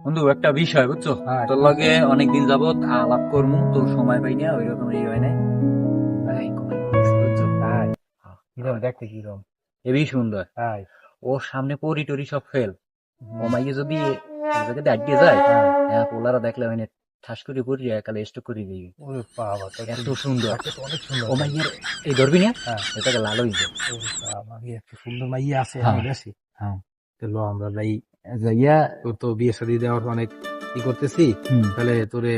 বন্ধু একটা বিষয় বুঝছো, তোর লগে অনেকদিন যাবত আলাপ করবো, তোর সময় পাই না, ওই রকম হয় নাই। দেখতে কিরম হেবি সুন্দর। ওর সামনে পরি টরি সব ফেল, ও মাইয়ে যদি দাঁড়িয়ে যায়, পোলারা দেখলে মানে ঠাস করে পড়ি কালে স্টক করে দিবি। এত সুন্দর অনেক সুন্দর। ও মাইয়ের এই ধরবি না, এটাকে লাল হয়ে যায়। সুন্দর মাইয়া আছে বেশি। হ্যাঁ লো আমরা যাই যাইয়া, তোর তো বিয়ে শাদী দেওয়ার অনেক ই করতেছি, তাহলে তোরে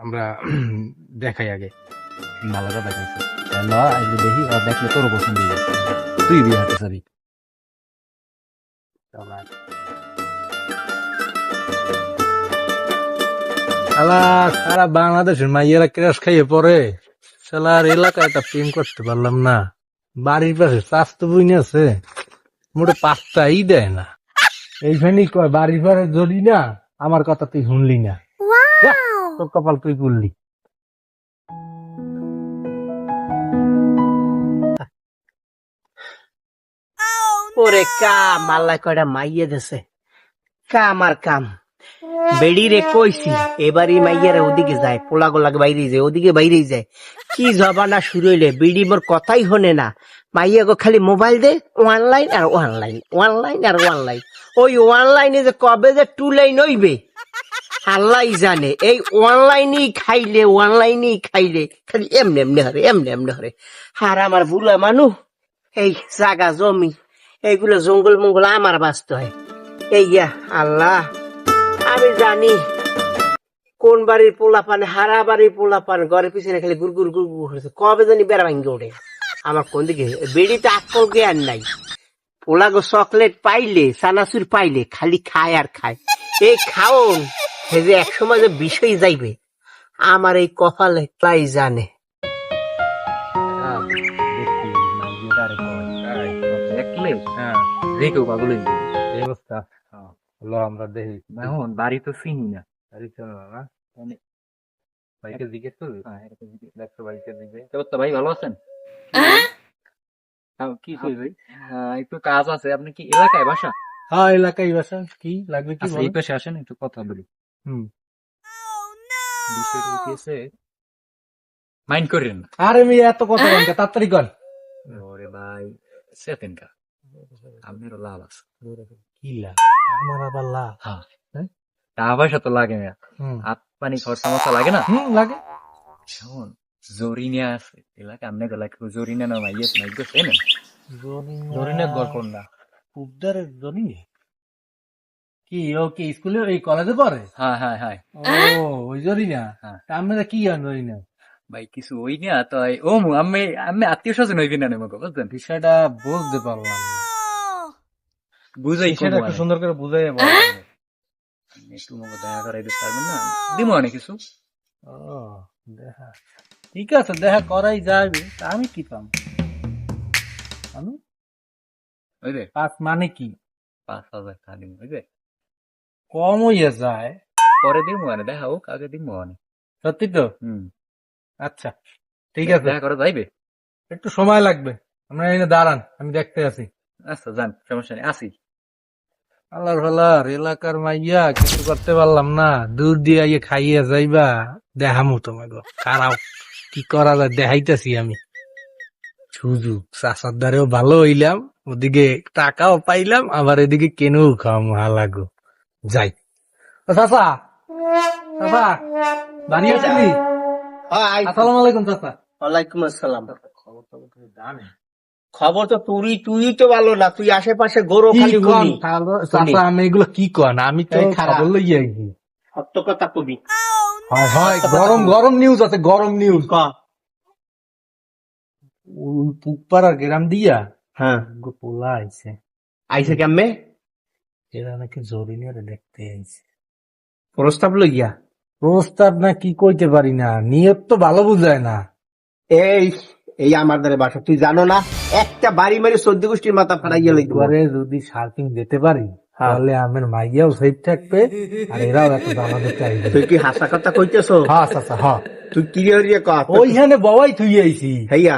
আমরা দেখাই আগে। মালাটা দেখাইছে দেখি, দেখলে তোরও পছন্দ হয়ে যাবে, তুই বিয়ে হাতে যাবি। সারা বাংলাদেশের মাইয়েরা ক্রাশ খাইয়ে পরে, শালার এলাকায় একটা প্রেম করতে পারলাম না। বাড়ির পাশে স্বাস্থ্য বইনি আছে, মোটে পাত্তাই দেয় না। এইখানেই কয় বাড়ির পাশে যদি না, আমার কথা তুই শুনলি না, যা, তোর কপাল তুই করলি। ওরে কাম, আল্লাহ কয়টা মাইয়ে দেছে, কাম আর কাম। বেড়ি রে কইছি এবারই মাইয়ারা ওদিকে যায়, পোলা গোলাকে বাইরে যায়, ওদিকে বাইরে যায়। কি জবানা শুরু হইলে বিড়ি মোর কথাই হনে না। মাইয়া গো খালি মোবাইল দে, অনলাইন আর অনলাইন, অনলাইন আর অনলাইন। ওই অনলাইনে যে কবে যে 2 লাইন হইবে আল্লাহ জানে। এই অনলাইনেই খাইলে, অনলাইনেই খাইলে খালি এমনি এমনি হরে, এমনি এমনি হরে। আর আমার বুলা মানুষ, এই জাগা জমি এইগুলো জঙ্গল মঙ্গল আমার বাঁচতে হয়। এই আল্লাহ, আমি জানি কোন বাড়ির পোলা পান, হারা বাড়ির পোলা পান ঘরের পিছনে খালি গুড়গুড় গুড়গুড় হয়েছে, কবে জানি বেড়া ভাঙ্গে ওঠে। আমার কোন দিকে বেড়িতে আকল জ্ঞান নাই। পোলা গো চকলেট পাইলে, চানাচুর পাইলে খালি খায় আর খায়। এই খাওন সে যে একসময় যে বিষয় যাইবে, আমার এই কপালে তাই জানে। দেখলে দেখো পাগল হয়ে যাবে। এই অবস্থা আমরা দেখি। এখন বাড়ি তো চিনি না, ভাইকে জিজ্ঞেস করবি, দেখো ভাইকে জিজ্ঞেস। তো ভাই ভালো আছেন? কি কই ভাই, একটু কাজ আছে। আপনি কি এলাকায় বাসা? হ্যাঁ এলাকায় বাসা। কি লাগবে কি এই পাশে আসেন, একটু কথা বলি। বিষয়টা হইতেছে, মাইন্ড করেন না। আরে মেয়ে এত কথা বলতে তাড়াতাড়ি কর। ওরে ভাই সেকেন্ড কা আপনারও লাভ আছে। কি লাভ? আমার আবার লাভ? হ্যাঁ, টাকা পয়সা তো লাগে না, হাত পানি খরচা মশা লাগে না? লাগে। শোন, জরিনা আছে এলাকা, আপনি গলাকে জরিনা না মাইয়ে মাইকে চেনেন? জরিনের ঘর কোনটা? উদ্ধারের জনি কি? ও কি স্কুলে এই কলেজে পড়ে? হ্যাঁ হ্যাঁ হ্যাঁ। ও ওই জরিনা। আমরা কি জান জরিনা? ভাই কিছু ওই না তো, ও আমি আমি আত্মীয় স্বজন হইবি না আমাকে, বুঝলেন? বিষয়টা বুঝতে পারলাম না, বুঝাই সেটা একটু সুন্দর করে বুঝাই একটু আমাকে দেখা করাই দিতে পারবেন না? দিব অনেক কিছু। ও দেখা, ঠিক আছে, দেখা করাই যাবে। আমি কি পাম? আমি ওই যে 5 মানে কি? 5,000 টাকা দিব, ওই যে কম হইয়া যায়। পরে দিব মানে, দেখা হোক, আগে দিব মানে। সত্যি তো? আচ্ছা ঠিক আছে, দেখা করা যাইবে, একটু সময় লাগবে। আমরা এখানে দাঁড়ান, আমি দেখতে আছি। আচ্ছা যান, সমস্যা নেই, আসি। আল্লাহর ভালার এলাকার মাইয়া কিছু করতে পারলাম না, দূর দিয়ে ইয়ে খাইয়ে যাইবা। দেখামু তোমাকে, খারাপ কি করা যায় দেখাইতেছি আমি। সুযোগ চাষার দ্বারেও ভালো হইলাম, ওদিকে টাকাও পাইলাম, আবার এদিকে কেনেও খাওয়াম হালাগো। যাই। চাষা, চাষা বাড়ি আসলি? আসসালামু আলাইকুম চাষা। ওয়ালাইকুম আসসালাম। খবর তো তুই তো ভালো না, তুই আশেপাশে গরু খালি শুনি। চাষা আমি এগুলো কি কন? আমি তো খবর লইয়া আইছি। সত্য কথা কবি। হয় গরম গরম নিউজ আছে, গরম নিউজ। পুকপাড়ার গ্রাম দিয়া পোলা আইছে। আইছে কেমনে? এরা নাকি জরিনিয়ার দেখতে আইছে। প্রস্তাব লইয়া? প্রস্তাব না কি কইতে পারি না, নিয়ত তো ভালো বুঝায় না। এই আমার দ্বারা বাসা, তুই জানো না একটা বাড়ি মারি 14 গোষ্ঠীর মাথা ফাটাইয়া লাগবে। যদি সার্ফিং দিতে পারি হ্যাঁ। তাহলে আমার মাইয়াও সেফ থাকবে আর এরাও এত জ্বালাতে চাইবে। তুই কি হাসা কথা কইতেছো? হ্যাঁ চাচা হ্যাঁ, তুই কি রে কর ওইখানে বওয়াই থুই আইছি। হেইয়া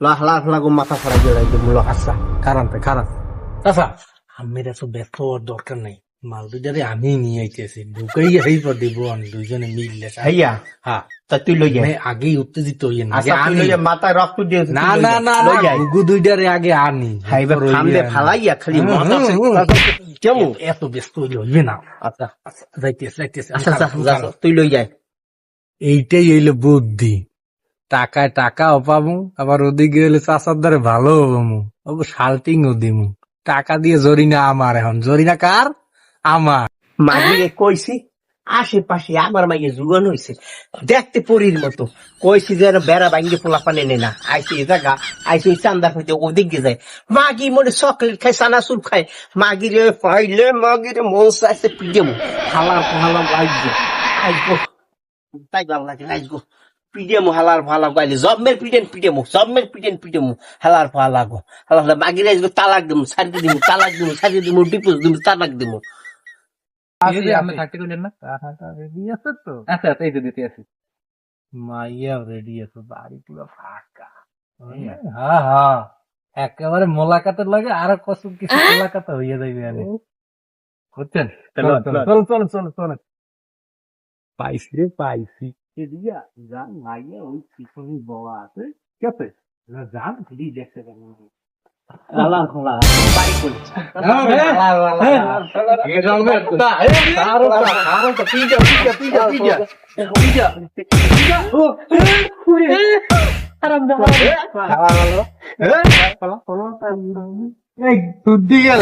লাহলা লাগো মাথা ফাড়াই জড়াই দে মুলো আচ্ছা খারাপ খারাপ চাচা আমি এত ব্যস্ত হওয়ার দরকার নেই, মাল দুইটারে আমি নিয়ে আইতেছি, ঢুকাই সেই পর দিব আমি দুইজনে মিললে। হেইয়া হ্যাঁ তা তুই লই যা। আমি আগেই উত্তেজিত হইয়ে না, আচ্ছা তুই আনি। লই যা, মাথায় রক্ত দিয়ে না না না লই যা। গুগু দুইটারে আগে আনি। হাইবা এরপর খামদে আনি। ফালাইয়া খালি হুম, মাথা হুম, হুম। কেমন? এত ব্যস্ত হইলে না। আচ্ছা যাইতেছে আচ্ছা যা, তুই লই যাই। এইটাই হইলো বুদ্ধি, টাকায় টাকাও পাবো, আবার ওদিকে হইলে চাচার দ্বারে ভালো হবো, শাল্টিং ও দিমু। টাকা দিয়ে জরিনা আমার, এখন জরিনা কার? আমার। মাগিরে কইছি আশেপাশে আমার মাইয়ে জুগান হয়েছে দেখতে পরীর মতো, কইছি যেন বেড়া ভাঙ্গে পোলা পানে নে না, আইসি এই জায়গা আইসি চান্দা হইতে ওদিকে যায়, মাগি মনে চকলেট খায় চানাচুর খায়, মাগিরে পাইলে মাগিরে মন চাইছে পিজে হালার হালাম লাগবে আইগো, তাই ভালো লাগে আইগো পিডিএমু হালার ভালা গাইলে জম্মের পিডিএমু জম্মের পিডিএমু হালার ভালা গো হালা মাগিরে আইগো তালাক দিমু ছাড়ি দিমু তালাক দিমু ছাড়ি দিমু ডিপোজ দিমু তালাক দিমু। এই যে আপনি থাকতে কইলেন না? রেডি আছে তো? আচ্ছা আচ্ছা, এই যে দিতে আছি। মাইয়া রেডি আছে, বাড়ি পুরো ফাঁকা। হ্যাঁ হ্যাঁ, একেবারে মোলাকাতের লাগে আরো কত কিছু মোলাকাত হইয়া যাইবে। আমি বুঝছেন? চল চল চল চল চল, পাইছি রে পাইছি। এদিকে যান, মাইয়া ওই পিছনে বওয়া আছে, ঠিক আছে? যান ফিরি দেখতে পাবেন। হালার ভালা বাড়ি করি শুদ্ধি গেল